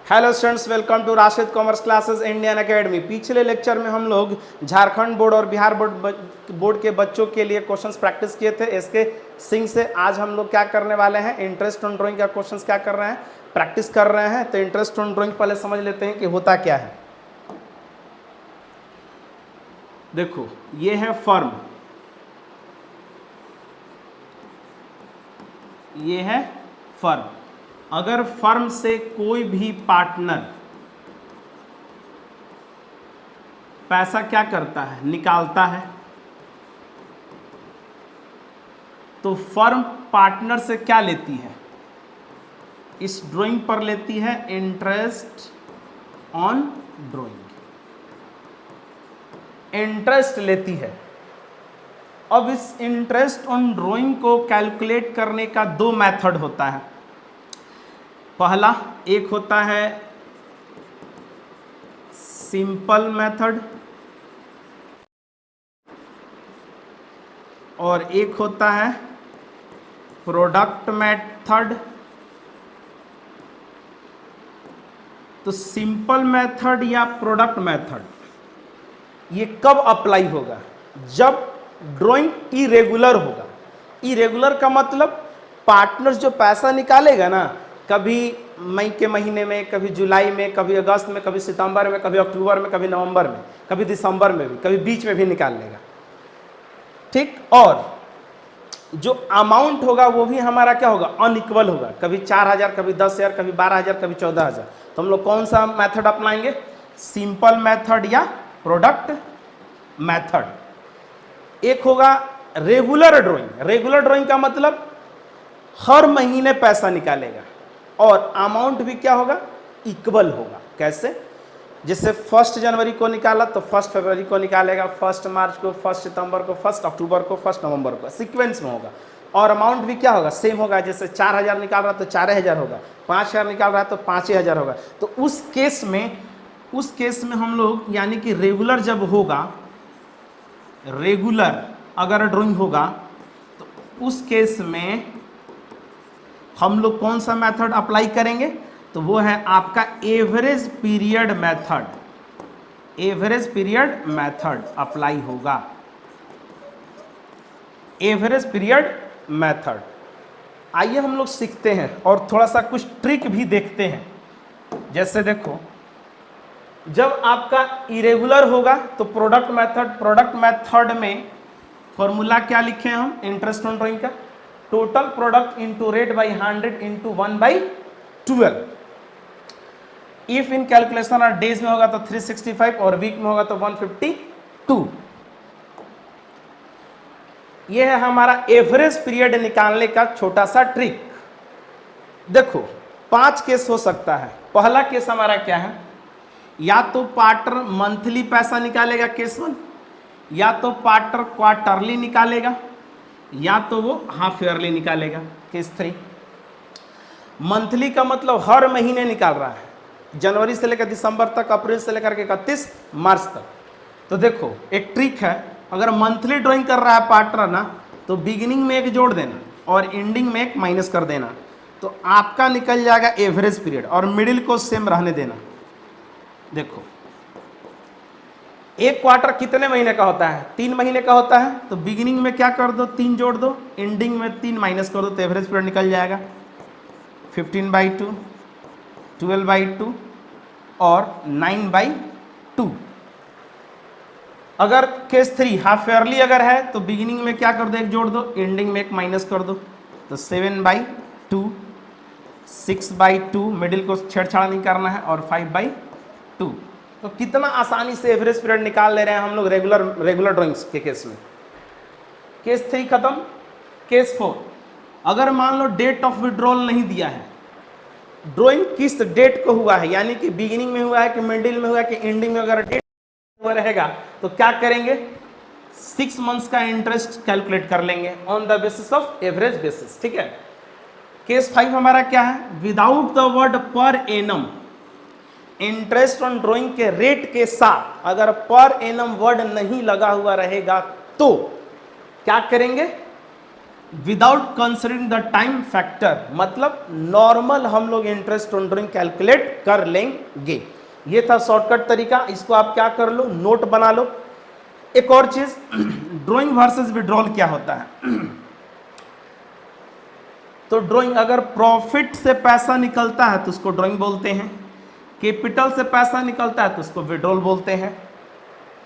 Hello students, welcome to Rashid commerce classes Indian academy. पिछले लेक्चर में हम लोग झारखंड बोर्ड और बिहार बोर्ड के बच्चों के लिए क्वेश्चंस प्रैक्टिस किए थे इसके सिंह से। आज हम लोग क्या करने वाले हैं, इंटरेस्ट ऑन ड्राइंग का क्वेश्चंस क्या कर रहे हैं, प्रैक्टिस कर रहे हैं। तो इंटरेस्ट ऑन ड्राइंग पहले समझ लेते हैं कि होता क्या है। देखो, ये है फर्म, ये है फर्म। अगर फर्म से कोई भी पार्टनर पैसा क्या करता है, निकालता है, तो फर्म पार्टनर से क्या लेती है, इस ड्राइंग पर लेती है इंटरेस्ट ऑन ड्राइंग, इंटरेस्ट लेती है। अब इस इंटरेस्ट ऑन ड्राइंग को कैलकुलेट करने का दो मेथड होता है। पहला एक होता है सिंपल मेथड और एक होता है प्रोडक्ट मेथड। तो सिंपल मेथड या प्रोडक्ट मेथड ये कब अप्लाई होगा, जब ड्राइंग इरेगुलर होगा। इरेगुलर का मतलब पार्टनर जो पैसा निकालेगा ना, कभी मई के महीने में, कभी जुलाई में, कभी अगस्त में, कभी सितंबर में, कभी अक्टूबर में, कभी नवंबर में, कभी दिसंबर में भी, कभी बीच में भी निकाल लेगा, ठीक। और जो अमाउंट होगा वो भी हमारा क्या होगा, अनइक्वल होगा। कभी 4,000, कभी 10,000, कभी 12,000, कभी 14,000। तो हम लोग कौन सा मेथड अपनाएंगे, सिंपल मेथड या प्रोडक्ट मेथड। एक होगा रेगुलर ड्राइंग। रेगुलर ड्राइंग का मतलब हर महीने पैसा निकालेगा और अमाउंट भी क्या होगा, इक्वल होगा। कैसे, जैसे 1 जनवरी को निकाला तो 1 फरवरी को निकालेगा, 1 मार्च को, 1 सितंबर को, 1 अक्टूबर को, 1 नवंबर को, सीक्वेंस में होगा। और अमाउंट भी क्या होगा, सेम होगा। जैसे 4,000 निकाल रहा है तो 4,000 होगा, 5,000 निकाल रहा है तो 5,000 होगा। तो उस केस में हम लोग यानी कि रेगुलर जब होगा, रेगुलर अगर ड्राइंग होगा तो उस केस में हम लोग कौन सा मेथड अप्लाई करेंगे, तो वो है आपका average period method. Average period method apply होगा, एवरेज पीरियड मेथड। आइए हम लोग सीखते हैं और थोड़ा सा कुछ ट्रिक भी देखते हैं। जैसे देखो, जब आपका इरेगुलर होगा तो प्रोडक्ट मेथड में फॉर्मूला क्या लिखे हैं हम, इंटरेस्ट ऑन ड्राइंग का, total product into rate by 100 into 1/12। If in calculation और डेज में होगा तो 365 और वीक में होगा तो 152। यह है हमारा एवरेज पीरियड निकालने का छोटा सा ट्रिक। देखो, 5 केस हो सकता है। पहला केस हमारा क्या है, या तो पार्टनर मंथली पैसा निकालेगा केस 1, या तो पार्टनर क्वार्टरली निकालेगा, या तो वो हाफ ईयरली निकालेगा केस 3। मंथली का मतलब हर महीने निकाल रहा है, जनवरी से लेकर दिसंबर तक, अप्रैल से लेकर के 31 मार्च तक। तो देखो, एक ट्रिक है, अगर मंथली ड्राइंग कर रहा है पार्टनर ना, तो बिगिनिंग में एक जोड़ देना और एंडिंग में एक माइनस कर देना, तो आपका निकल जाएगा एवरेज पीरियड, और मिडिल को सेम रहने देना। देखो, एक क्वार्टर कितने महीने का होता है, 3 महीने का होता है। तो बिगिनिंग में क्या कर दो, 3 जोड़ दो, एंडिंग में 3 माइनस कर दो, तो एवरेज पीरियड निकल जाएगा 15/2, 12/2 और 9/2। अगर केस 3 हाफ ईयरली अगर है तो बिगिनिंग में क्या कर दो, एक जोड़ दो, एंडिंग में एक माइनस कर दो, तो 7/2, 6/2, मिडिल को छेड़छाड़ नहीं करना है, और 5/2। तो कितना आसानी से एवरेज पीरियड निकाल ले रहे हैं हम लोग रेगुलर ड्राइंग्स के केस में। केस 3 खत्म। केस 4, अगर मान लो डेट ऑफ विड्रॉल नहीं दिया है, ड्राइंग किस डेट को हुआ है, यानी कि बिगिनिंग में हुआ है कि मिडिल में हुआ है कि एंडिंग में, अगर डेट हुआ रहेगा तो क्या करेंगे, 6 मंथ्स का इंटरेस्ट कैलकुलेट कर लेंगे on the basis of average basis, ठीक है। केस 5 हमारा क्या है, without the word per annum, interest on drawing के रेट के साथ अगर पर एनम वर्ड नहीं लगा हुआ रहेगा तो क्या करेंगे, without considering the time factor, मतलब नॉर्मल हम लोग इंटरेस्ट ऑन ड्राइंग कैलकुलेट कर लेंगे। ये था शॉर्टकट तरीका, इसको आप क्या कर लो, नोट बना लो। एक और चीज, ड्राइंग वर्सेस विड्रॉल क्या होता है। तो ड्राइंग, अगर प्रॉफिट से पैसा निकलता है तो उसको ड्राइंग बोलते हैं, कैपिटल से पैसा निकलता है तो उसको विड्रॉल बोलते हैं।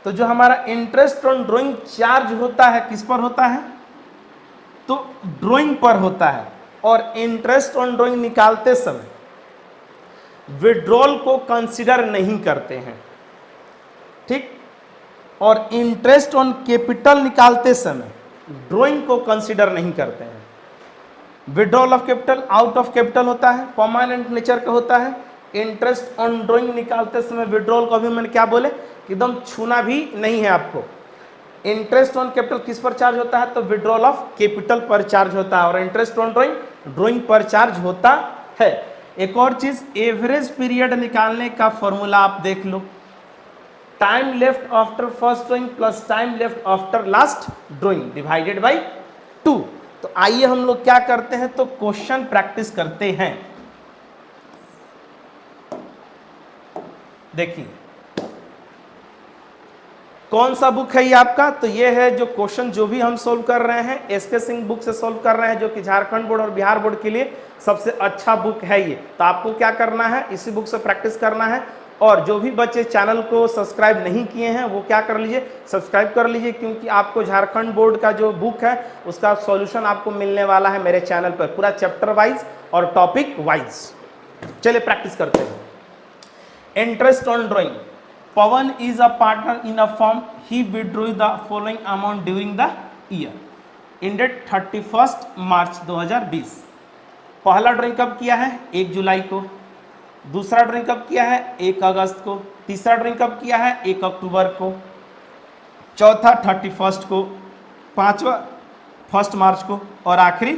तो जो हमारा इंटरेस्ट ऑन ड्राइंग चार्ज होता है किस पर होता है, तो ड्राइंग पर होता है। और इंटरेस्ट ऑन ड्राइंग निकालते समय विड्रॉल को कंसीडर नहीं करते हैं, ठीक। और इंटरेस्ट ऑन कैपिटल निकालते समय ड्राइंग को कंसीडर नहीं करते हैं। Withdrawal of capital out of capital होता है, परमानेंट नेचर का होता है। इंटरेस्ट ऑन ड्राइंग निकालते समय विड्रॉल को अभी मैंने क्या बोले कि एकदम छूना भी नहीं है आपको। इंटरेस्ट ऑन कैपिटल किस पर चार्ज होता है, तो विड्रॉल ऑफ कैपिटल पर चार्ज होता है। और इंटरेस्ट ऑन ड्राइंग ड्राइंग पर चार्ज होता है। एक और चीज, एवरेज पीरियड निकालने का फॉर्मूला आप देख लो, time left after first drawing plus time left after last drawing divided by 2। तो आइए हम लोग क्या करते हैं, तो क्वेश्चन प्रैक्टिस करते हैं। देखिए कौन सा बुक है ये आपका, तो ये है जो क्वेश्चन जो भी हम सोल्व कर रहे हैं एसके सिंह बुक से सोल्व कर रहे हैं, जो कि झारखंड बोर्ड और बिहार बोर्ड के लिए सबसे अच्छा बुक है ये। तो आपको क्या करना है, इसी बुक से प्रैक्टिस करना है। और जो भी बच्चे चैनल को सब्सक्राइब नहीं किए हैं वो क्या कर लीजिए, सब्सक्राइब कर लीजिए, क्योंकि आपको झारखंड बोर्ड का जो बुक है उसका सॉल्यूशन आपको मिलने वाला है मेरे चैनल पर, पूरा चैप्टर वाइज और टॉपिक वाइज। चलिए प्रैक्टिस करते हैं। Interest on drawing, Pawan is a partner in a firm. He withdrew the following amount during the year. Ended 31st मार्च 2020। पहला ड्राइंग कब किया है, 1 जुलाई को। दूसरा ड्राइंग कब किया है, 1 अगस्त को। तीसरा ड्राइंग कब किया है, 1 अक्टूबर को। चौथा 31st को। पांचवा 1 मार्च को। और आखिरी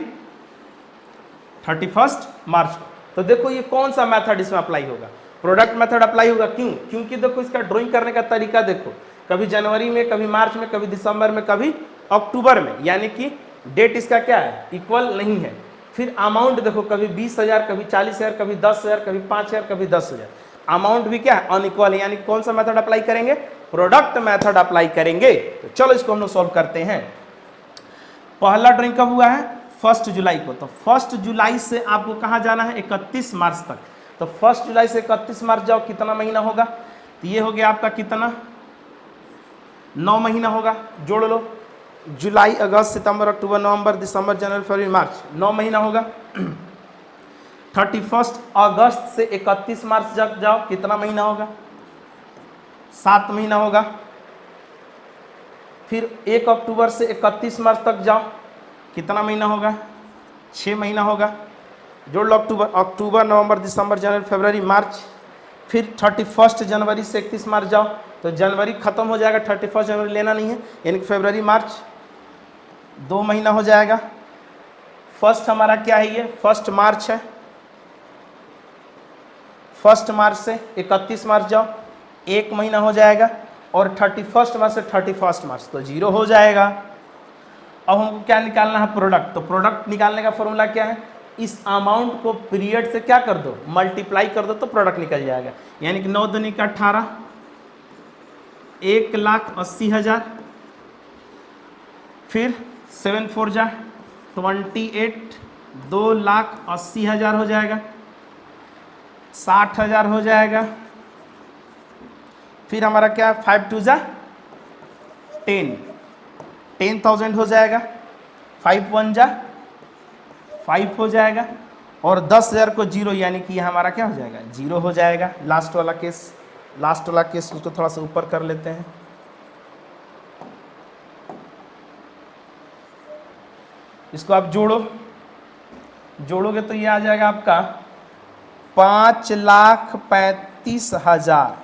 31 मार्च को। तो देखो ये कौन सा मेथड इसमें अप्लाई होगा, प्रोडक्ट मेथड अप्लाई होगा। क्यों, क्योंकि देखो इसका ड्राइंग करने का तरीका देखो, कभी जनवरी में, कभी मार्च में, कभी दिसंबर में, कभी अक्टूबर में, यानी कि डेट इसका क्या है, इक्वल नहीं है। फिर अमाउंट देखो, कभी 20,000, कभी 40,000, कभी 10,000, कभी 5,000, कभी 10,000। अमाउंट भी क्या है, अनइक्वल है, यानी कौन सा मेथड अप्लाई करेंगे, प्रोडक्ट मेथड अप्लाई करेंगे। तो चलो इसको हम लोग सॉल्व करते हैं। पहला ड्राइंग कब हुआ है, 1 जुलाई को। तो 1 जुलाई से आपको कहाँ जाना है, 31 मार्च तक। तो 1 जुलाई से 31 मार्च जाओ, कितना महीना होगा, तो ये हो गया आपका कितना, 9 महीना होगा। जोड़ लो, जुलाई, अगस्त, सितंबर, अक्टूबर, नवंबर, दिसंबर, जनवरी, फरवरी, मार्च, 9 महीना होगा। 31 अगस्त से 31 मार्च तक जाओ, कितना महीना होगा, 7 महीना होगा। फिर 1 अक्टूबर से 31 मार्च तक जाओ, कितना महीना होगा, 6 महीना होगा। जोड़ लो, अक्टूबर, नवंबर, दिसंबर, जनवरी, फरवरी, मार्च। फिर 31 जनवरी से 31 मार्च जाओ, तो जनवरी खत्म हो जाएगा, 31 जनवरी लेना नहीं है, यानी कि फरवरी, मार्च, 2 महीना हो जाएगा। फर्स्ट हमारा क्या है, ये 1 मार्च है। 1 मार्च से 31 मार्च जाओ, 1 महीना हो जाएगा। और 31 मार्च से 31 मार्च तो 0 हो जाएगा। अब हमको क्या निकालना है, प्रोडक्ट। तो प्रोडक्ट निकालने का फॉर्मूला क्या है, इस अमाउंट को पीरियड से क्या कर दो, मल्टीप्लाई कर दो, तो प्रोडक्ट निकल जाएगा। यानी कि 9 दूनी का 18, 1,80,000। फिर 7 4 जा 28, 2,80,000 हो जाएगा, 60,000 हो जाएगा। फिर हमारा क्या, 5 2 जा 10, 10,000 हो जाएगा। 5 1 जा 5 हो जाएगा। और 10,000 को 0, यानी कि यह हमारा क्या हो जाएगा, 0 हो जाएगा। लास्ट वाला केस उसको थोड़ा सा ऊपर कर लेते हैं। इसको आप जोड़ोगे तो ये आ जाएगा आपका 5,35,000।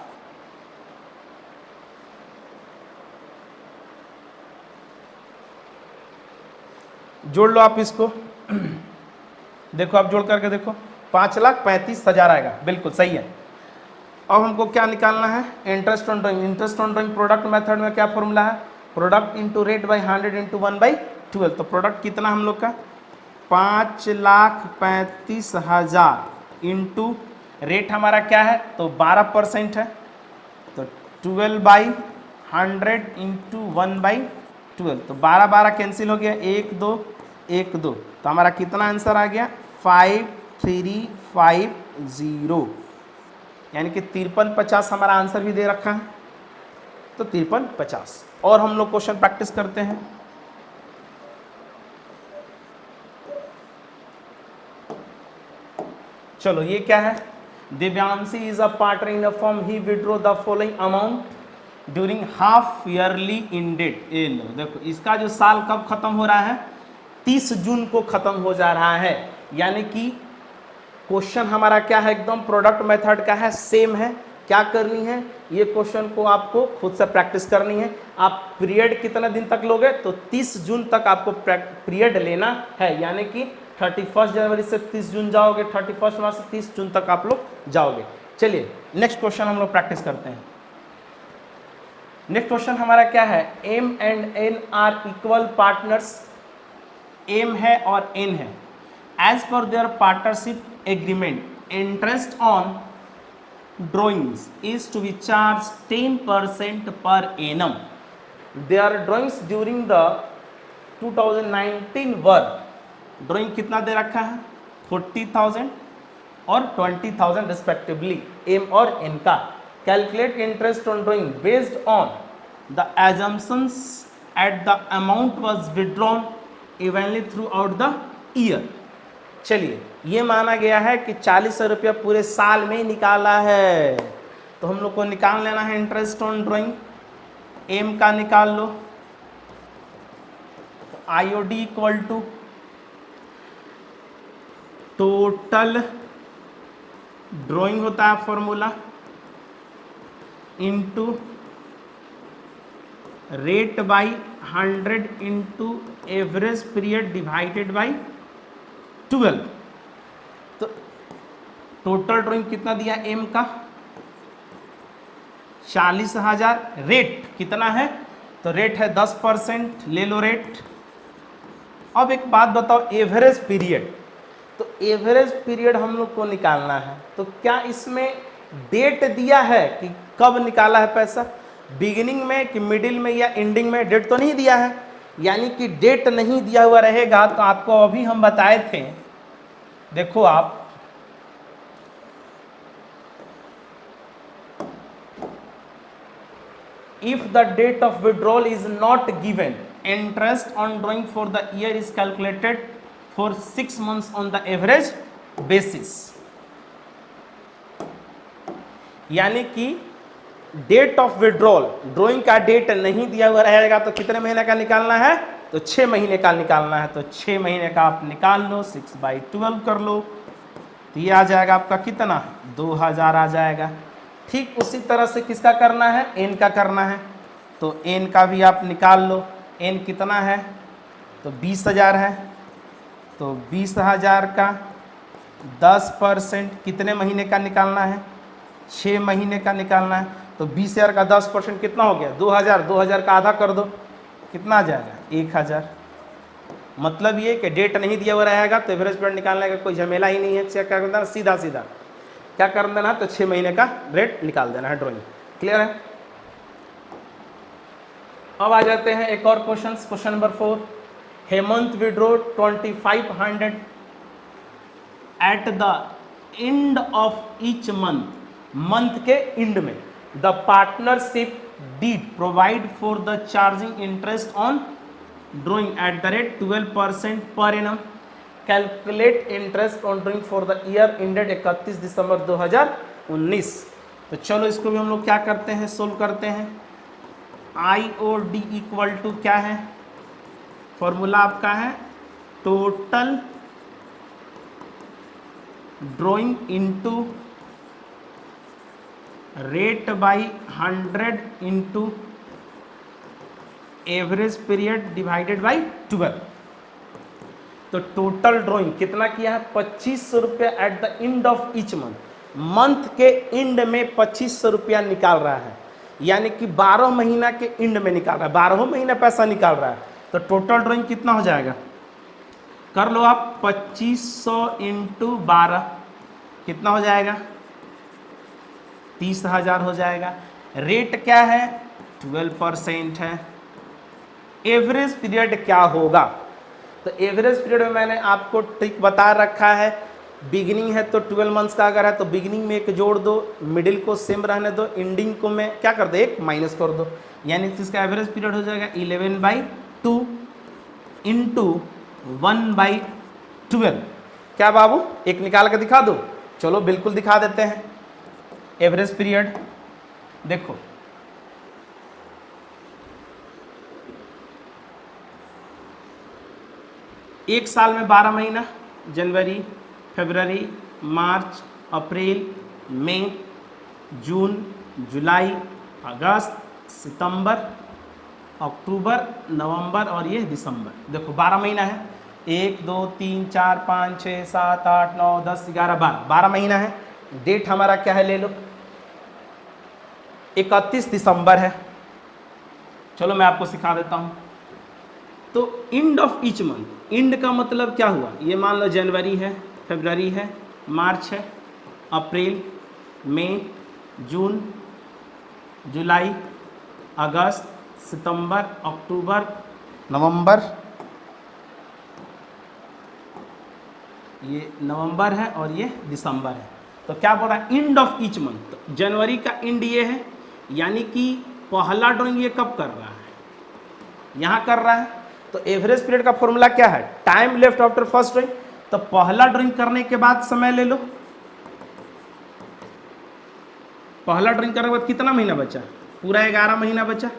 जोड़ लो आप इसको, देखो आप जोड़ करके देखो, 5,35,000 आएगा, बिल्कुल सही है। अब हमको क्या निकालना है, interest on drawing. Interest on drawing product method में क्या फॉर्मूला है, product into rate by 100 into 1/100। 12। तो प्रोडक्ट कितना हम लोग का 5,35,000 इंटू रेट हमारा क्या है तो 12% है, तो 12/100 इंटू 1/12। तो 12 कैंसिल हो गया, 1 2 1 2, तो हमारा कितना आंसर आ गया 5350, यानी कि 5350 हमारा आंसर भी दे रखा है। तो 5350। और हम लोग क्वेश्चन प्रैक्टिस करते हैं। चलो ये क्या है, Divyanshi is a partner in a firm, he withdraw the following amount during half yearly ended. ये लो देखो, इसका जो साल कब खत्म हो रहा है 30 जून को खत्म हो जा रहा है, यानी कि क्वेश्चन हमारा क्या है एकदम प्रोडक्ट मेथड का है, सेम है। क्या करनी है, ये क्वेश्चन को आपको खुद से प्रैक्टिस करनी है। आप पीरियड कितना दिन तक लोगे तो 30 जून तक आपको पीरियड लेना है, यानी कि 31 जनवरी से 30 जून जाओगे, 31 मार्च से 30 जून तक आप लोग जाओगे। चलिए नेक्स्ट क्वेश्चन हम लोग प्रैक्टिस करते हैं। नेक्स्ट क्वेश्चन हमारा क्या है, M and N are equal partners, M है और एन है। As per their partnership agreement, interest on drawings is to be charged 10% per annum. Their drawings during the 2019 were, drawing कितना दे रखा है 40,000 और 20,000 रिस्पेक्टिवली, एम और एन का। Calculate interest on drawing based on the assumptions at the amount was withdrawn evenly throughout the year। चलिए ये माना गया है कि 40 रुपया पूरे साल में निकाला है, तो हम लोग को निकाल लेना है इंटरेस्ट ऑन ड्राइंग। एम का निकाल लो, IOD equal to total drawing होता है formula into rate by 100 into average period divided by 12। तो टोटल ड्राइंग कितना दिया एम का 40,000, रेट कितना है तो रेट है 10%, ले लो रेट। अब एक बात बताओ, एवरेज पीरियड, तो एवरेज पीरियड हम लोग को निकालना है, तो क्या इसमें डेट दिया है कि कब निकाला है पैसा, बिगिनिंग में कि मिडिल में या एंडिंग में, डेट तो नहीं दिया है। यानी कि डेट नहीं दिया हुआ रहेगा तो आपको अभी हम बताए थे, देखो आप if the date of withdrawal is not given, interest on drawing for the year is calculated for 6 months on the average basis। यानी कि डेट ऑफ विड्रॉल, ड्रॉइंग का डेट नहीं दिया हुआ रहेगा तो कितने महीने का निकालना है तो 6 महीने का निकालना है। तो 6 महीने का आप निकाल लो, 6/12 कर लो, तो ये आ जाएगा आपका कितना 2000 आ जाएगा। ठीक उसी तरह से किसका करना है, एन का करना है, तो एन का भी आप निकाल लो। एन कितना है तो 20,000 है, तो 20,000 का 10% कितने महीने का निकालना है 6 महीने का निकालना है। तो 20,000 का 10% कितना हो गया 2,000, 2,000 का आधा कर दो कितना आ जाएगा 1,000। मतलब ये कि डेट नहीं दिया हुआ रहेगा तो एवरेज पीरियड निकालने का कोई झमेला ही नहीं है। चेक क्या करना, सीधा सीधा क्या कर देना, तो 6 महीने का रेट निकाल देना है। ड्राइंग क्लियर है। अब आ जाते हैं एक और question, question number 4। Hemant withdraw 2500 at the end of each month, month के एंड में the partnership deed provide for the charging interest on drawing at the rate 12% per annum. Calculate interest on drawing for the year ended 31 December 2019। तो चलो इसको भी हम लोग क्या करते हैं, सोल्व करते हैं। IOD इक्वल टू क्या है, फॉर्मूला आपका है total drawing into rate by 100 into average period divided by 12। तो टोटल ड्राइंग कितना किया है 2500 रुपया eight the end of each month, month के एंड में 2500 रुपया निकाल रहा है, यानी कि 12 महीना के एंड में निकाल रहा है, 12 महीना पैसा निकाल रहा है। तो टोटल ड्राइंग कितना हो जाएगा, कर लो आप 2500 इंटू 12 कितना हो जाएगा, 30,000 हो जाएगा। रेट क्या है, 12% है। एवरेज पीरियड क्या होगा, तो एवरेज पीरियड में मैंने आपको ट्रिक बता रखा है। बिगिनिंग है तो 12 मंथ्स का अगर है तो बिगिनिंग में एक जोड़ दो, मिडिल को सेम रहने दो, एंडिंग को मैं क्या कर दो, एक माइनस कर दो, यानी इसका एवरेज पीरियड हो जाएगा 11/2 इंटू 1/12। क्या बाबू, एक निकाल के दिखा दो, चलो बिल्कुल दिखा देते हैं। एवरेज पीरियड देखो, एक साल में 12 महीना, जनवरी, फरवरी, मार्च, अप्रैल, मई, जून, जुलाई, अगस्त, सितंबर, अक्टूबर, नवंबर और ये दिसंबर। देखो 12 महीना है, 1 2 3 4 5 6 7 8 9 10 11 12 महीना है। डेट हमारा क्या है, ले लो 31 दिसंबर है। चलो मैं आपको सिखा देता हूँ। तो and of each month, and का मतलब क्या हुआ, ये मान लो जनवरी है, फरवरी है, मार्च है, अप्रैल, मई, जून, जुलाई, अगस्त, सितंबर, अक्टूबर, नवंबर, ये नवंबर है और ये दिसंबर है। तो क्या बोल रहा है, एंड ऑफ ईच मंथ। तो जनवरी का एंड ये है, यानी कि पहला ड्राइंग ये कब कर रहा है, यहाँ कर रहा है। तो एवरेज पीरियड का फॉर्मूला क्या है, time left after first drawing. तो पहला ड्राइंग करने के बाद समय ले लो, पहला ड्राइंग करने के बाद कितना महीना बचा, पूरा 11 महीना बचा,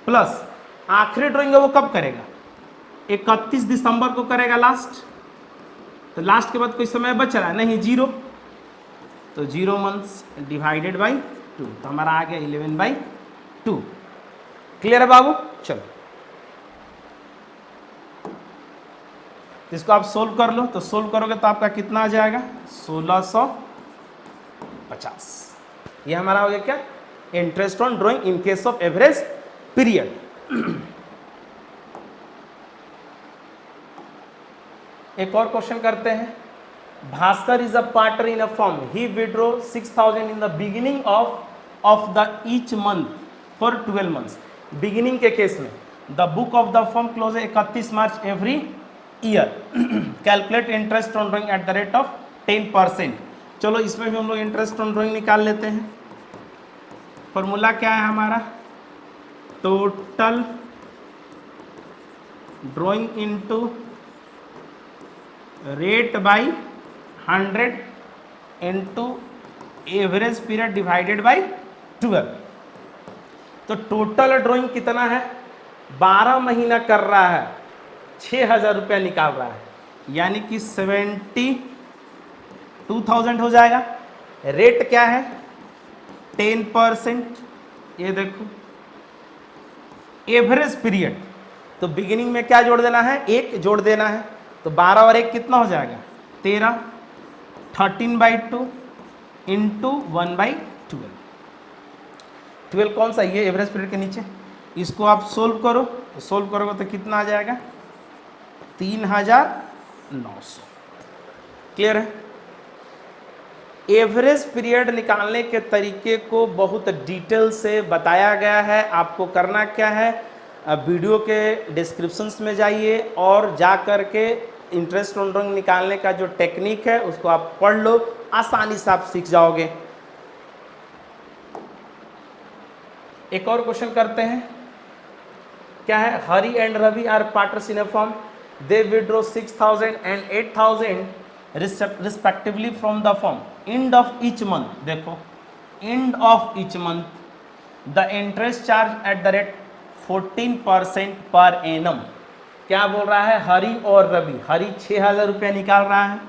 प्लस आखिरी ड्राइंग है वो कब करेगा, 31 दिसंबर को करेगा लास्ट। तो लास्ट के बाद कोई समय बच रहा है नहीं, 0, तो 0 मंथ्स डिवाइडेड बाई 2, तो हमारा आ गया 11/2। क्लियर है बाबू, चलो इसको आप सोल्व कर लो। तो सोल्व करोगे तो आपका कितना आ जाएगा, 1650। ये हमारा हो गया क्या, interest on drawing in case of average period. एक और क्वेश्चन करते हैं। Bhaskar is a partner in a firm, he withdraw 6000 in the beginning of the each month for 12 months. Beginning के केस में the book of the firm close 31 March every year. Calculate interest on drawing at the rate of 10%। चलो इसमें भी हम लोग interest on drawing निकाल लेते हैं। फॉर्मूला क्या है हमारा, total drawing into rate by 100 into average period divided by 12। तो टोटल ड्राइंग कितना है, 12 महीना कर रहा है, 6000 रुपया निकाल रहा है, यानी कि 72,000 हो जाएगा। रेट क्या है, 10%। ये देखो एवरेज पीरियड, तो बिगिनिंग में क्या जोड़ देना है, 1 जोड़ देना है। तो 12 और 1 कितना हो जाएगा, 13, 13/2 इंटू 1/12। 12 कौन सा, ये एवरेज पीरियड के नीचे, इसको आप सोल्व करो। तो सोल्व करोगे तो कितना आ जाएगा, 3900। क्लियर है। एवरेज पीरियड निकालने के तरीके को बहुत डिटेल से बताया गया है। आपको करना क्या है, वीडियो के डिस्क्रिप्शंस में जाइए और जा कर के इंटरेस्ट ऑन ड्राइंग निकालने का जो टेक्निक है उसको आप पढ़ लो, आसानी से आप सीख जाओगे। एक और क्वेश्चन करते हैं, क्या है, Hari and Ravi are partners in a firm, they withdraw 6000 and 8000 respectively from the firm. End of each month, देखो end of each month the interest charge at the rate 14% per annum. क्या बोल रहा है, हरी और रवि, हरी 6000 रुपया निकाल रहा है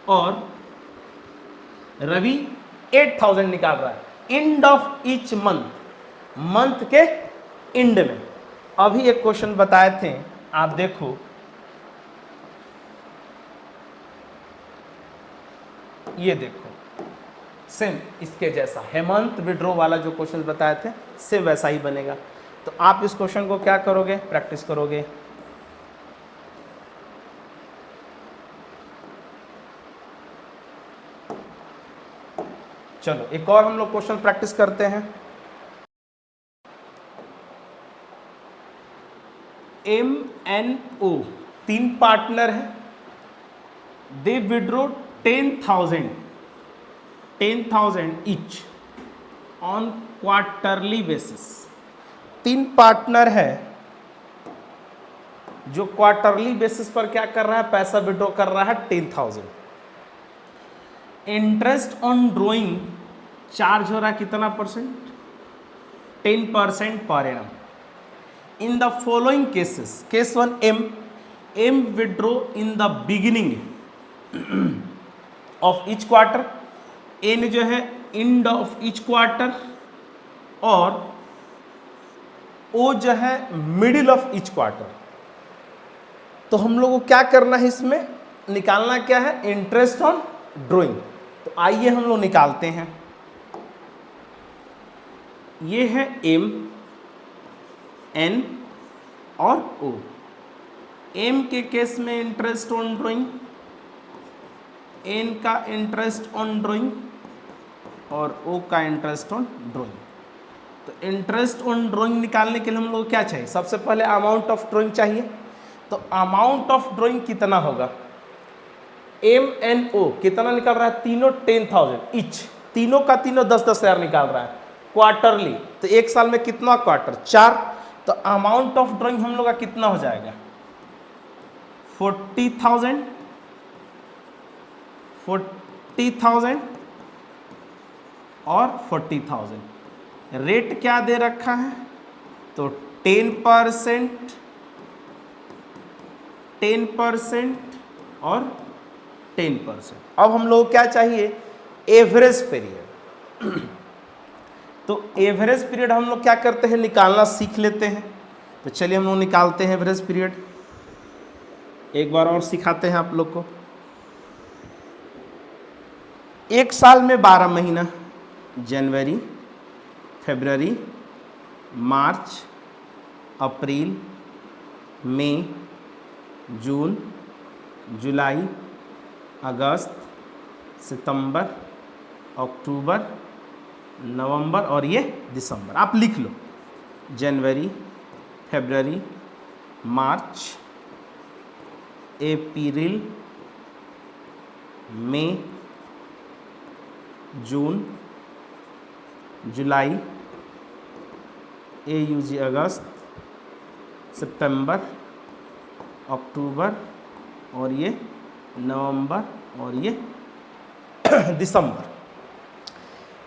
और रवि 8000 निकाल रहा है। And of each month, month के एंड में। अभी एक क्वेश्चन बताए थे, आप देखो, ये देखो सेम इसके जैसा हेमंत विड्रॉ वाला जो क्वेश्चन बताए थे सेम वैसा ही बनेगा। तो तो आप इस क्वेश्चन को क्या करोगे, प्रैक्टिस करोगे। चलो एक और हम लोग क्वेश्चन प्रैक्टिस करते हैं। MNO 3 पार्टनर है, they withdraw 10,000 each on quarterly basis. 3 partner है जो क्वार्टरली बेसिस पर क्या कर रहा है, पैसा विड्रॉ कर रहा है 10,000। इंटरेस्ट ऑन ड्रॉइंग चार्ज हो रहा है कितना percent, 10% per annum. In the following cases, case 1 M withdraw in the beginning of each quarter, N जो है एंड ऑफ ईच क्वार्टर, और O जो है मिडिल ऑफ ईच क्वार्टर। तो हम लोग को क्या करना है, इसमें निकालना क्या है, इंटरेस्ट ऑन ड्रॉइंग। तो आइए हम लोग निकालते हैं। ये है M, N और O। M के केस में इंटरेस्ट ऑन ड्रॉइंग, N का इंटरेस्ट ऑन ड्रॉइंग और O का इंटरेस्ट ऑन ड्रॉइंग। तो इंटरेस्ट ऑन ड्रॉइंग निकालने के लिए हम लोग को क्या चाहिए, सबसे पहले अमाउंट ऑफ ड्रॉइंग चाहिए। तो अमाउंट ऑफ ड्रॉइंग कितना होगा, MNO कितना निकल रहा है, तीनों 10,000 ईच, तीनों का तीनों 10-10 हज़ार निकाल रहा है क्वार्टरली। तो एक साल में कितना क्वार्टर, 4। तो अमाउंट ऑफ ड्रॉइंग हम लोग का कितना हो जाएगा, 40,000 और 40,000। रेट क्या दे रखा है, तो 10% और 10%। अब हम लोग क्या चाहिए, एवरेज पीरियड। तो एवरेज पीरियड हम लोग क्या करते हैं, निकालना सीख लेते हैं। तो चलिए हम लोग निकालते हैं एवरेज पीरियड। एक बार और सिखाते हैं आप लोग को। एक साल में 12 महीना, जनवरी, फरवरी, मार्च, अप्रैल, मई, जून, जुलाई, अगस्त, सितंबर, अक्टूबर, नवंबर और ये दिसंबर। आप लिख लो, जनवरी, फरवरी, मार्च, अप्रैल, मई, जून, जुलाई, AUG अगस्त, सितंबर, अक्टूबर और ये नवंबर और ये दिसंबर।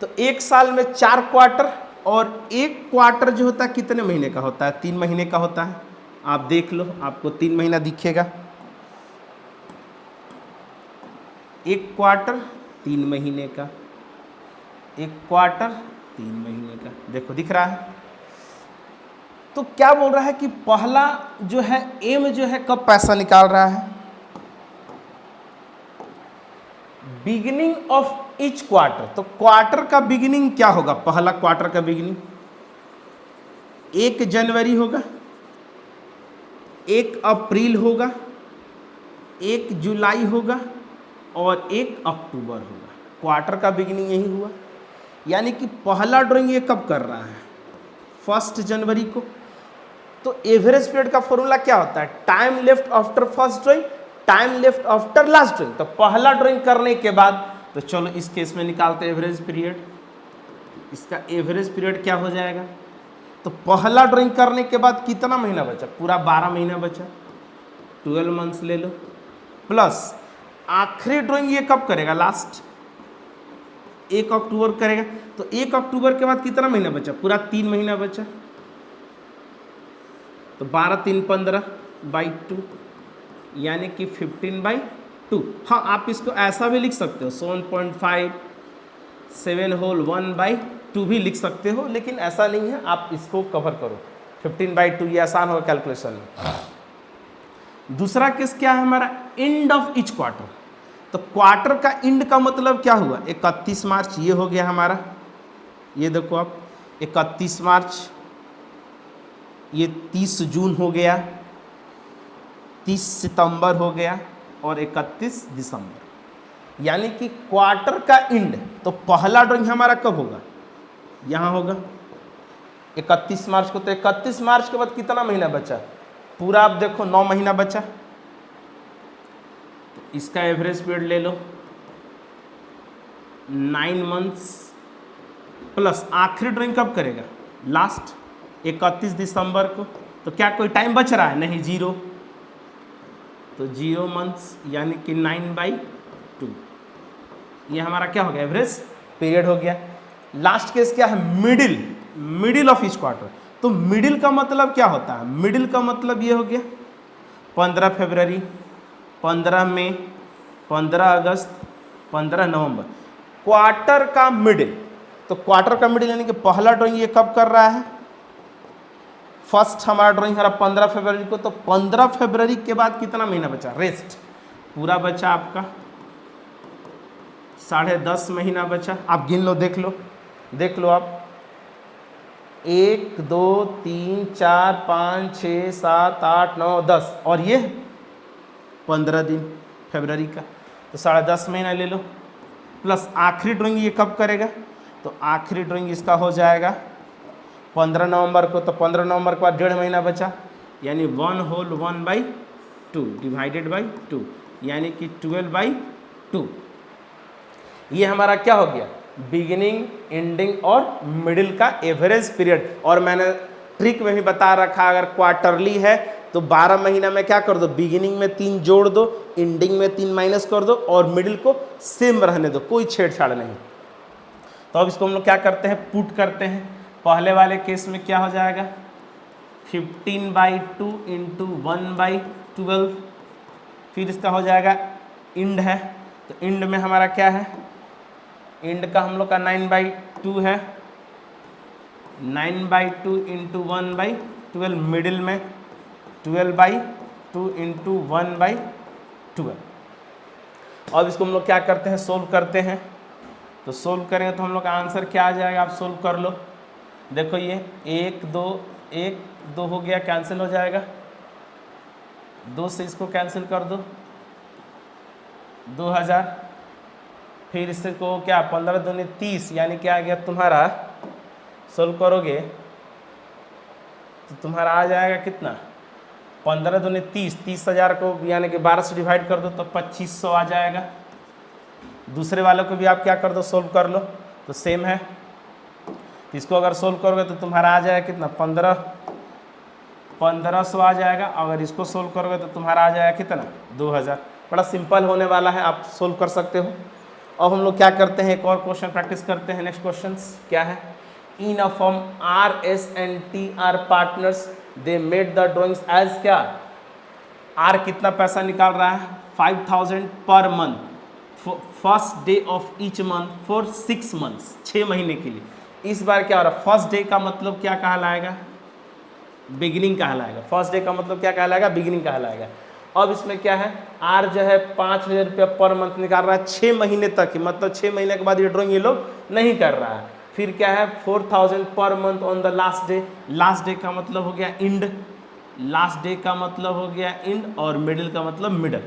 तो एक साल में 4 क्वार्टर, और एक क्वार्टर जो होता है कितने महीने का होता है, 3 महीने का होता है। आप देख लो, आपको 3 महीना दिखेगा। एक क्वार्टर 3 महीने का, एक क्वार्टर 3 महीने का, देखो दिख रहा है। तो क्या बोल रहा है कि पहला जो है M जो है कब पैसा निकाल रहा है, बिगिनिंग ऑफ ईच क्वार्टर। तो क्वार्टर का बिगिनिंग क्या होगा, पहला क्वार्टर का बिगिनिंग 1 जनवरी होगा, 1 अप्रैल होगा, 1 जुलाई होगा और 1 अक्टूबर होगा। क्वार्टर का बिगिनिंग यही हुआ। यानी कि पहला ड्राइंग ये कब कर रहा है, 1 जनवरी को। तो एवरेज पीरियड का फॉर्मूला क्या होता है, time left after first drawing, time left after last drawing. तो पहला ड्राइंग करने के बाद, तो चलो इस केस में निकालते हैं एवरेज पीरियड। इसका एवरेज पीरियड क्या हो जाएगा, तो पहला ड्राइंग करने के बाद कितना महीना बचा, पूरा 12 महीना बचा, 12 मंथ्स ले लो, प्लस आखिरी ड्राइंग ये कब करेगा, लास्ट 1 अक्टूबर करेगा। तो 1 अक्टूबर के बाद कितना महीना बचा, पूरा 3 महीना बचा। तो 12×3=15/2 यानी कि 15/2। हाँ, आप इसको ऐसा भी लिख सकते हो, 7.5 7 होल 1/2 भी लिख सकते हो, लेकिन ऐसा नहीं है, आप इसको कवर करो 15/2, ये आसान होगा कैलकुलेशन में। दूसरा केस क्या है हमारा, एंड ऑफ ईच क्वार्टर। तो क्वार्टर का एंड का मतलब क्या हुआ, 31 मार्च ये हो गया हमारा। ये देखो आप, 31 मार्च ये 30 जून हो गया, 30 सितंबर हो गया और 31 दिसंबर, यानी कि क्वार्टर का एंड। तो पहला ड्राइंग हमारा कब होगा, यहाँ होगा 31 मार्च को। तो 31 मार्च के बाद कितना महीना बचा, पूरा आप देखो 9 महीना बचा। तो इसका एवरेज पीरियड ले लो 9 मंथ्स प्लस आखिरी ड्राइंग कब करेगा, लास्ट 31 दिसंबर को। तो क्या कोई टाइम बच रहा है, नहीं, 0। तो 0 मंथ्स यानी कि 9/2, ये हमारा क्या हो गया, एवरेज पीरियड हो गया। लास्ट केस क्या है, मिडिल ऑफ ईच क्वार्टर। तो मिडिल का मतलब क्या होता है, मिडिल का मतलब ये हो गया 15 फरवरी, 15 मई, 15 अगस्त, 15 नवंबर, क्वार्टर का मिडिल। तो क्वार्टर का मिडिल यानी कि पहला ड्राइंग ये कब कर रहा है, फर्स्ट हमारा ड्राइंग हमारा 15 फरवरी को। तो 15 फरवरी के बाद कितना महीना बचा, रेस्ट पूरा बचा आपका 10.5 महीना बचा। आप गिन लो, देख लो आप, 1 2 3 4 5 6 7 8 9 10 और ये 15 दिन फरवरी का। तो 10.5 महीना ले लो, प्लस आखिरी ड्राइंग ये कब करेगा, तो आखिरी ड्राइंग इसका हो जाएगा 15 नवंबर को। तो 15 नवंबर के बाद 1.5 महीना बचा, यानी 1/2 डिवाइडेड बाई 2, यानी कि 12/2। ये हमारा क्या हो गया, बिगिनिंग, एंडिंग और मिडिल का एवरेज पीरियड। और मैंने ट्रिक में भी बता रखा, अगर क्वार्टरली है तो 12 महीना में क्या कर दो, बिगिनिंग में 3 जोड़ दो, एंडिंग में 3 माइनस कर दो और मिडिल को सेम रहने दो, कोई छेड़छाड़ नहीं। तो अब इसको हम लोग क्या करते हैं, पुट करते हैं। पहले वाले केस में क्या हो जाएगा, 15/2 इंटू 1/12, फिर इसका हो जाएगा इंड है। तो इंड में हमारा क्या है, इंड का हम लोग का 9/2 है, 9/2 इंटू 1/12, मिडिल में 12/2 इंटू 1/12। अब इसको हम लोग क्या करते हैं, सोल्व करते हैं। तो सोल्व करेंगे तो हम लोग का आंसर क्या आ जाएगा, आप सोल्व कर लो। देखो ये 1 2 हो गया, कैंसिल हो जाएगा, 2 से इसको कैंसिल कर दो, 2000। फिर इससे को क्या 15 दूनी 30, यानी क्या आ गया तुम्हारा, सोल्व करोगे तो तुम्हारा आ जाएगा कितना, 15 दूनी 30, 30,000 को यानी कि 12 से डिवाइड कर दो तो 2500 आ जाएगा। दूसरे वालों को भी आप क्या कर दो, सोल्व कर लो, तो सेम है। इसको अगर सोल्व करोगे तो तुम्हारा आ जाएगा कितना, 1500 आ जाएगा। अगर इसको सोल्व करोगे तो तुम्हारा आ जाएगा कितना, 2000। बड़ा सिंपल होने वाला है, आप सोल्व कर सकते हो। अब हम लोग क्या करते हैं, एक और क्वेश्चन प्रैक्टिस करते हैं। नेक्स्ट क्वेश्चन क्या है, in a form R, S and T are partners, they made the drawings as क्या, R कितना पैसा निकाल रहा है, 5000 per month, first day of each month for 6 months, 6 महीने के लिए। इस बार क्या हो रहा है, फर्स्ट डे का मतलब क्या कहलाएगा, बिगिनिंग कहलाएगा। फर्स्ट डे का मतलब क्या कहलाएगा, बिगिनिंग कहलाएगा। अब इसमें क्या है, आर जो है 5000 रुपया पर मंथ निकाल रहा है 6 महीने तक, मतलब 6 महीने के बाद ये ड्राइंग ये लोग नहीं कर रहा है। फिर क्या है 4000 per month on the last day, last day का मतलब हो गया इंड, लास्ट डे का मतलब हो गया इंड और मिडिल का मतलब middle.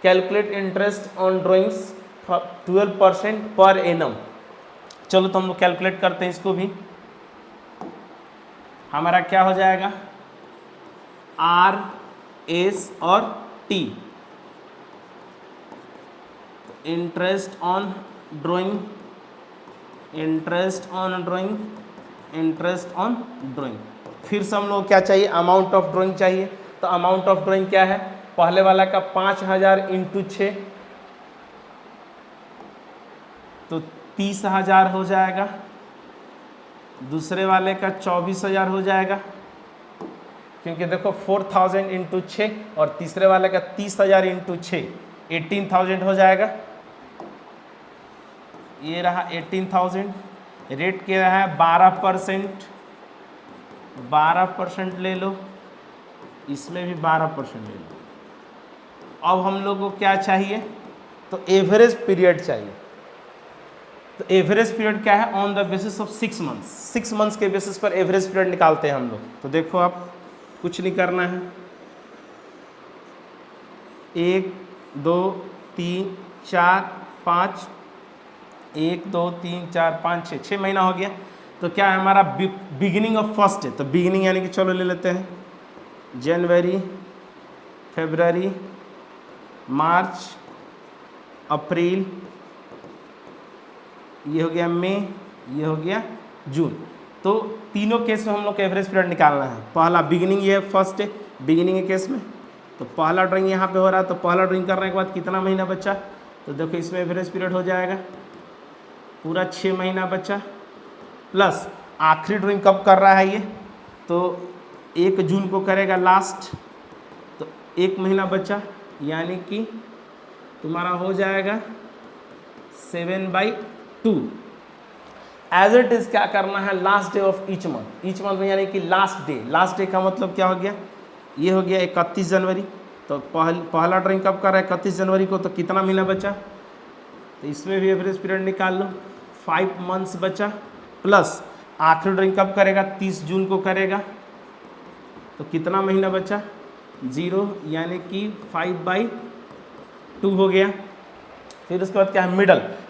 Calculate interest on drawings 12% per annum. चलो तो हम लोग कैलकुलेट करते हैं इसको भी। हमारा क्या हो जाएगा, आर, एस और T, interest on drawing, interest on drawing, interest on drawing. फिर से हम लोग क्या चाहिए, अमाउंट ऑफ ड्राइंग चाहिए। तो अमाउंट ऑफ ड्राइंग क्या है, पहले वाला का 5000 इंटू 6 तो 30,000 हो जाएगा, दूसरे वाले का 24,000 हो जाएगा, क्योंकि देखो 4000 इंटू 6 और तीसरे वाले का 30,000 इंटू 6 18,000 हो जाएगा। ये रहा 18,000, रेट क्या है 12%, 12% ले लो, इसमें भी 12% ले लो। अब हम लोग को क्या चाहिए, तो एवरेज पीरियड चाहिए। तो एवरेज पीरियड क्या है, on the basis of 6 months, 6 months के बेसिस पर एवरेज पीरियड निकालते हैं हम लोग। तो देखो आप कुछ नहीं करना है, 1 2 3 4 5, 1 2 3 4 5 6, 6 महीना हो गया। तो क्या है हमारा बिगिनिंग ऑफ फर्स्ट है, तो बिगिनिंग यानी कि चलो ले लेते हैं जनवरी, फरवरी, मार्च, अप्रैल, ये हो गया मई, ये हो गया जून। तो तीनों केस में हम लोग को एवरेज पीरियड निकालना है। पहला बिगिनिंग, ये फर्स्ट है बिगिनिंग के केस में, तो पहला ड्राइंग यहाँ पे हो रहा है, तो पहला ड्राइंग करने के बाद कितना महीना बचा, तो देखो इसमें एवरेज पीरियड हो जाएगा पूरा 6 महीना बचा, प्लस आखिरी ड्राइंग कब कर रहा है ये, तो 1 जून को करेगा लास्ट, तो 1 महीना बचा, यानी कि तुम्हारा हो जाएगा 7/2। एज इट इज क्या करना है, last day of each month में, यानी कि लास्ट डे का मतलब क्या हो गया, ये हो गया 31 जनवरी। तो पहला ड्राइंग कब कर रहा है, 31 जनवरी को, तो कितना महीना बचा, तो इसमें भी एवरेज पीरियड निकाल लो, 5 मंथ्स बचा, प्लस आखिरी ड्राइंग कब करेगा, 30 जून को करेगा, तो कितना महीना बचा, 0, यानी कि 5/2 हो गया। फिर उसके बाद क्या है,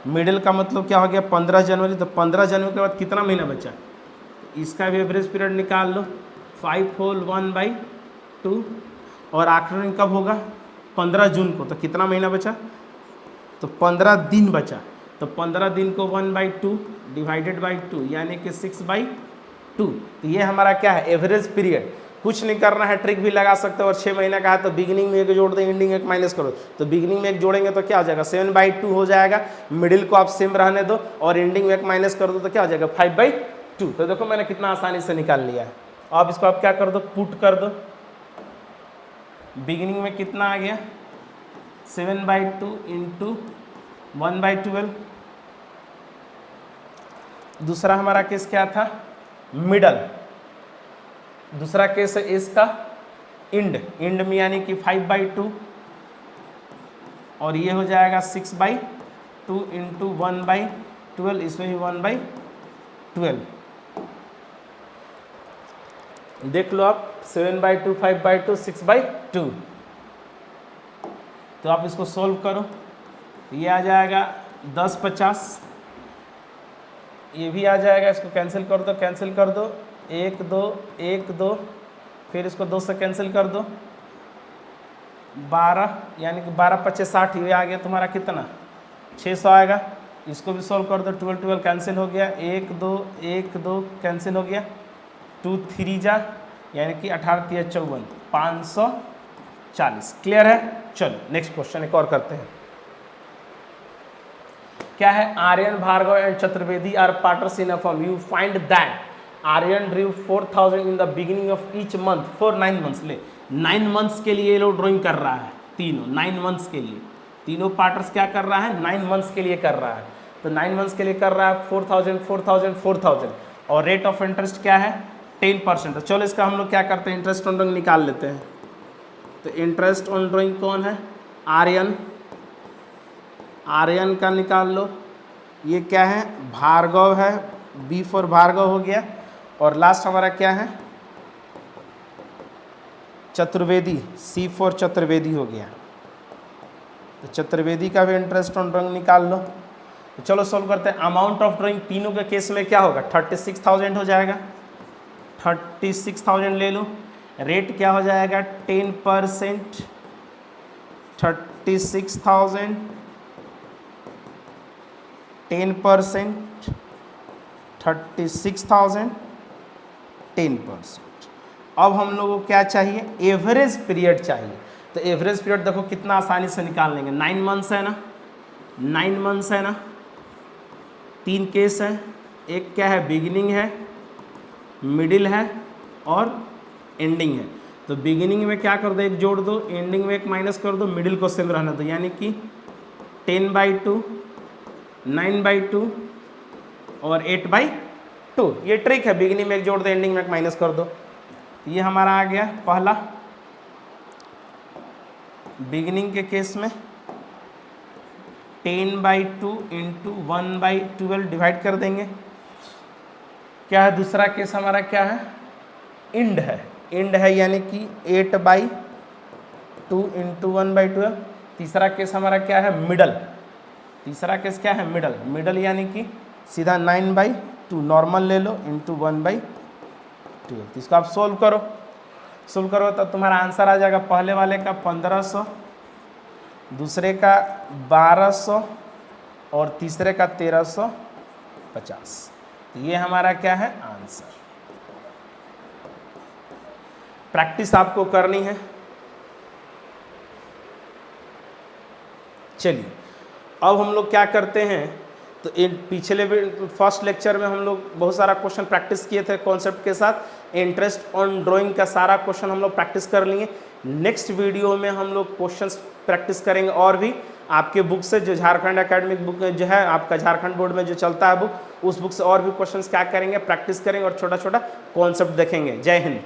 मिडल का मतलब क्या हो गया, 15 जनवरी, तो 15 जनवरी के बाद कितना महीना बचा, तो इसका भी एवरेज पीरियड निकाल लो, 5 होल 1/2, और आखिरी दिन कब होगा, 15 जून को, तो कितना महीना बचा, तो 15 दिन बचा, तो 15 दिन को 1/2 डिवाइडेड बाई 2, यानी कि 6/2। तो ये हमारा क्या है, एवरेज पीरियड। कुछ नहीं करना है, ट्रिक भी लगा सकते हो, और 6 महीना का है तो बिगिनिंग में 1 जोड़ दो, एंडिंग में 1 माइनस करो, तो बिगिनिंग में 1 जोड़ेंगे तो क्या हो जाएगा, 7/2 हो जाएगा, मिडिल को आप सेम रहने दो, और एंडिंग में 1 माइनस कर दो तो क्या हो जाएगा, 5/2। तो देखो मैंने कितना आसानी से निकाल लिया है। अब इसको आप क्या कर दो, पुट कर दो, बिगिनिंग में कितना आ गया, 7/2 इंटू 1/12। दूसरा हमारा केस क्या था, मिडल। दूसरा केस है इसका इंड में, यानी कि 5/2, और ये हो जाएगा 6/2 इंटू 1/12, इसमें भी 1/12। देख लो आप, 7/2, 5/2, 6/2। तो आप इसको सोल्व करो, ये आ जाएगा 10/50, ये भी आ जाएगा, इसको कैंसिल कर दो, 1 2 1 2, फिर इसको 2 से कैंसिल कर दो, 12, यानी कि 12×5 = 60, ये आ गया तुम्हारा कितना, 600 आएगा। इसको भी सोल्व कर दो, 12 12 कैंसिल हो गया, 1 2 1 2 कैंसिल हो गया, 2 3 जा, यानी कि 18 3 54, 540। क्लियर है। चलो नेक्स्ट क्वेश्चन एक और करते हैं। क्या है, Aryan, Bhargava and Chaturvedi are partners in a firm, you find that Aryan drew 4000 in the beginning of each month for 9 months. ले 9 मंथ्स के लिए ये लोग ड्राइंग कर रहा है, तीनों 9 मंथ्स के लिए, तीनों पार्टनर्स क्या कर रहा है, 9 मंथ्स के लिए कर रहा है। तो 9 मंथ्स के लिए कर रहा है 4000 4000 4000, और रेट ऑफ इंटरेस्ट क्या है, 10%। तो चलो इसका हम लोग क्या करते हैं, इंटरेस्ट ऑन ड्राइंग निकाल लेते हैं। तो इंटरेस्ट ऑन ड्राइंग कौन है, आर्यन, आर्यन का निकाल लो। ये क्या है, भार्गव है, बी फॉर भार्गव हो गया, और लास्ट हमारा क्या है, चतुर्वेदी, सी फॉर चतुर्वेदी हो गया। तो चतुर्वेदी का भी इंटरेस्ट ऑन ड्राइंग निकाल लो। तो चलो सॉल्व करते हैं। अमाउंट ऑफ ड्राइंग तीनों के केस में क्या होगा, 36,000 हो जाएगा, 36,000 ले लो। रेट क्या हो जाएगा, 10%, 36,000 10%, 36,000 10%। अब हम लोगों को क्या चाहिए, एवरेज पीरियड चाहिए। तो एवरेज पीरियड देखो कितना आसानी से निकाल लेंगे, 9 मंथ्स है ना, 9 मंथ्स है ना, 3 केस है, एक क्या है, बिगिनिंग है, मिडिल है, और एंडिंग है। तो बिगिनिंग में क्या कर दो, 1 जोड़ दो, एंडिंग में 1 माइनस कर दो, मिडिल को सेम रहना दो, यानी कि 10/2, 9/2 और 8/2। ये ट्रिक है, बिगिनिंग में 1 जोड़ दो, एंडिंग में 1 माइनस कर दो। ये हमारा आ गया पहला बिगिनिंग के केस में, 10/2 इंटू 1/12 डिवाइड कर देंगे। क्या है दूसरा केस हमारा, क्या है, इंड है, इंड है यानी कि 8/2 इंटू 1/12। तीसरा केस हमारा क्या है, मिडल, तीसरा केस क्या है, मिडल, मिडल यानी कि सीधा 9/2 नॉर्मल ले लो इंटू 1/12। तो इसको आप सोल्व करो, सोल्व करो तो तुम्हारा आंसर आ जाएगा, पहले वाले का 1500, दूसरे का 1200 और तीसरे का 1350। तो ये हमारा क्या है, आंसर। प्रैक्टिस आपको करनी है। चलिए अब हम लोग क्या करते हैं, तो पिछले फर्स्ट लेक्चर में हम लोग बहुत सारा क्वेश्चन प्रैक्टिस किए थे कॉन्सेप्ट के साथ, इंटरेस्ट ऑन ड्राइंग का सारा क्वेश्चन हम लोग प्रैक्टिस कर लिए। नेक्स्ट वीडियो में हम लोग क्वेश्चंस प्रैक्टिस करेंगे और भी आपके बुक से, जो झारखंड एकेडमिक बुक जो है आपका, झारखंड बोर्ड में जो चलता है बुक, उस बुक से और भी क्वेश्चंस क्या करेंगे, प्रैक्टिस करेंगे और छोटा छोटा कॉन्सेप्ट देखेंगे। जय हिंद।